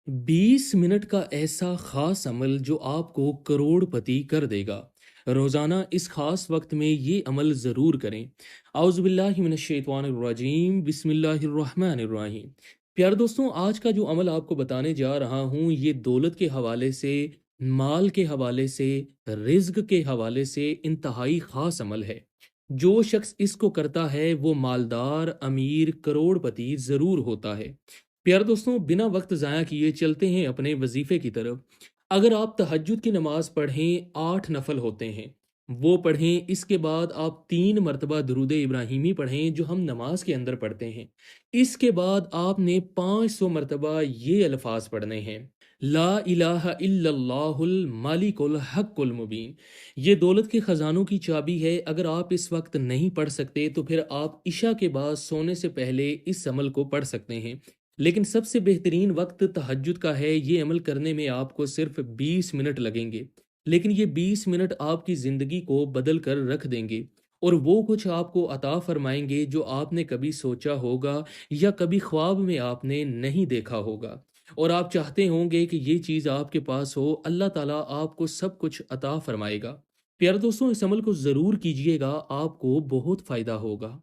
20 minute का ऐसा खास अमल जो आपको करोड़पति कर देगा। रोज़ाना इस खास वक्त में ये अमल ज़रूर करें। औज़ुबिल्लाहि मिनश्शैतानिर्रजीम, बिस्मिल्लाहिर्रहमानिर्रहीम। प्यारे दोस्तों, आज का जो अमल आपको बताने जा रहा हूँ, ये दौलत के हवाले से, माल के हवाले से, रिज़्क के हवाले से इंतहाई ख़ास अमल है। जो शख्स इसको करता है, वो मालदार, अमीर, करोड़पति ज़रूर होता है। प्यारे दोस्तों, बिना वक्त ज़ाया किए चलते हैं अपने वजीफ़े की तरफ। अगर आप तहज्जुद की नमाज़ पढ़ें, 8 नफल होते हैं, वो पढ़ें। इसके बाद आप 3 मरतबा दुरूद इब्राहिमी पढ़ें जो हम नमाज के अंदर पढ़ते हैं। इसके बाद आपने 500 मरतबा ये अल्फाज पढ़ने हैं, ला इलाहा इल्लल्लाहुल मालिकुल हक्कुल मुबीन। ये दौलत के ख़जानों की चाबी है। अगर आप इस वक्त नहीं पढ़ सकते तो फिर आप इशा के बाद सोने से पहले इस अमल को पढ़ सकते हैं। लेकिन सबसे बेहतरीन वक्त तहज्जुद का है। ये अमल करने में आपको सिर्फ 20 मिनट लगेंगे, लेकिन ये 20 मिनट आपकी ज़िंदगी को बदल कर रख देंगे और वो कुछ आपको अता फरमाएंगे जो आपने कभी सोचा होगा या कभी ख्वाब में आपने नहीं देखा होगा। और आप चाहते होंगे कि ये चीज़ आपके पास हो, अल्लाह ताला आपको सब कुछ अता फरमाएगा। प्यारे दोस्तों, इस अमल को ज़रूर कीजिएगा, आपको बहुत फ़ायदा होगा।